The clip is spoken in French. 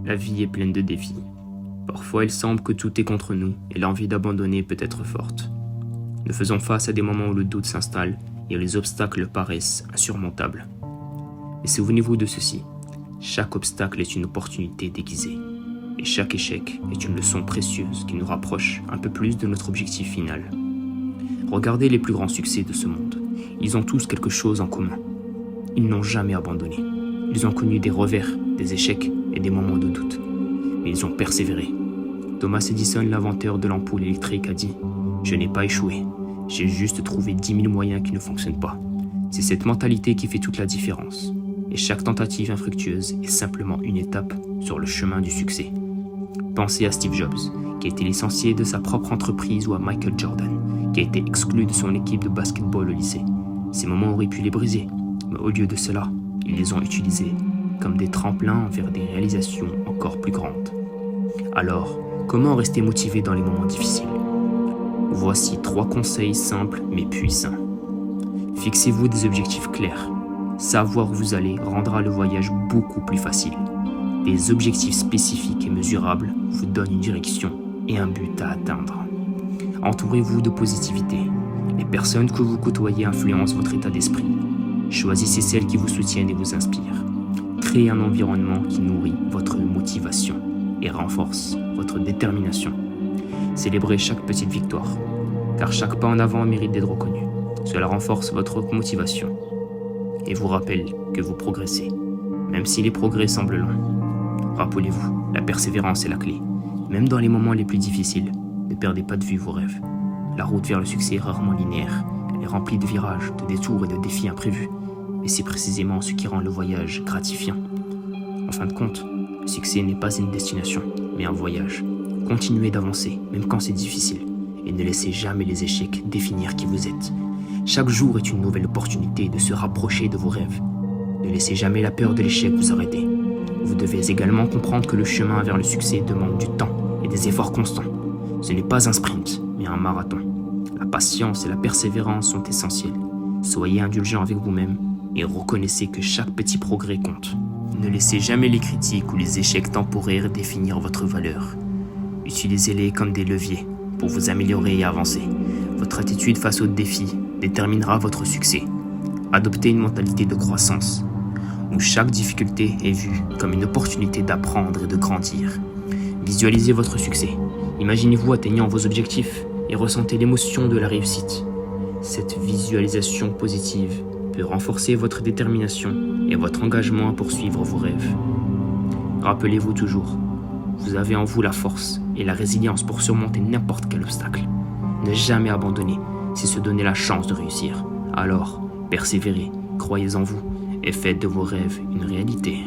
La vie est pleine de défis. Parfois, il semble que tout est contre nous et l'envie d'abandonner peut être forte. Nous faisons face à des moments où le doute s'installe et où les obstacles paraissent insurmontables. Mais souvenez-vous de ceci, chaque obstacle est une opportunité déguisée. Et chaque échec est une leçon précieuse qui nous rapproche un peu plus de notre objectif final. Regardez les plus grands succès de ce monde. Ils ont tous quelque chose en commun. Ils n'ont jamais abandonné. Ils ont connu des revers, des échecs et des moments de doute. Mais ils ont persévéré. Thomas Edison, l'inventeur de l'ampoule électrique, a dit « Je n'ai pas échoué. J'ai juste trouvé 10 000 moyens qui ne fonctionnent pas. » C'est cette mentalité qui fait toute la différence. Et chaque tentative infructueuse est simplement une étape sur le chemin du succès. Pensez à Steve Jobs, qui a été licencié de sa propre entreprise, ou à Michael Jordan, qui a été exclu de son équipe de basketball au lycée. Ces moments auraient pu les briser, mais au lieu de cela, ils les ont utilisés comme des tremplins vers des réalisations encore plus grandes. Alors, comment rester motivé dans les moments difficiles? Voici 3 conseils simples mais puissants. Fixez-vous des objectifs clairs. Savoir où vous allez rendra le voyage beaucoup plus facile. Des objectifs spécifiques et mesurables vous donnent une direction et un but à atteindre. Entourez-vous de positivité. Les personnes que vous côtoyez influencent votre état d'esprit. Choisissez celles qui vous soutiennent et vous inspirent. Créez un environnement qui nourrit votre motivation et renforce votre détermination. Célébrez chaque petite victoire, car chaque pas en avant mérite d'être reconnu. Cela renforce votre motivation et vous rappelle que vous progressez, même si les progrès semblent longs. Rappelez-vous, la persévérance est la clé. Même dans les moments les plus difficiles, ne perdez pas de vue vos rêves. La route vers le succès est rarement linéaire. Elle est remplie de virages, de détours et de défis imprévus. Mais c'est précisément ce qui rend le voyage gratifiant. En fin de compte, le succès n'est pas une destination, mais un voyage. Continuez d'avancer, même quand c'est difficile. Et ne laissez jamais les échecs définir qui vous êtes. Chaque jour est une nouvelle opportunité de se rapprocher de vos rêves. Ne laissez jamais la peur de l'échec vous arrêter. Vous devez également comprendre que le chemin vers le succès demande du temps et des efforts constants. Ce n'est pas un sprint, mais un marathon. La patience et la persévérance sont essentielles. Soyez indulgent avec vous-même et reconnaissez que chaque petit progrès compte. Ne laissez jamais les critiques ou les échecs temporaires définir votre valeur. Utilisez-les comme des leviers pour vous améliorer et avancer. Votre attitude face aux défis déterminera votre succès. Adoptez une mentalité de croissance, où chaque difficulté est vue comme une opportunité d'apprendre et de grandir. Visualisez votre succès. Imaginez-vous atteignant vos objectifs et ressentez l'émotion de la réussite. Cette visualisation positive peut renforcer votre détermination et votre engagement à poursuivre vos rêves. Rappelez-vous toujours, vous avez en vous la force et la résilience pour surmonter n'importe quel obstacle. Ne jamais abandonner, c'est se donner la chance de réussir. Alors, persévérez, croyez en vous et faites de vos rêves une réalité.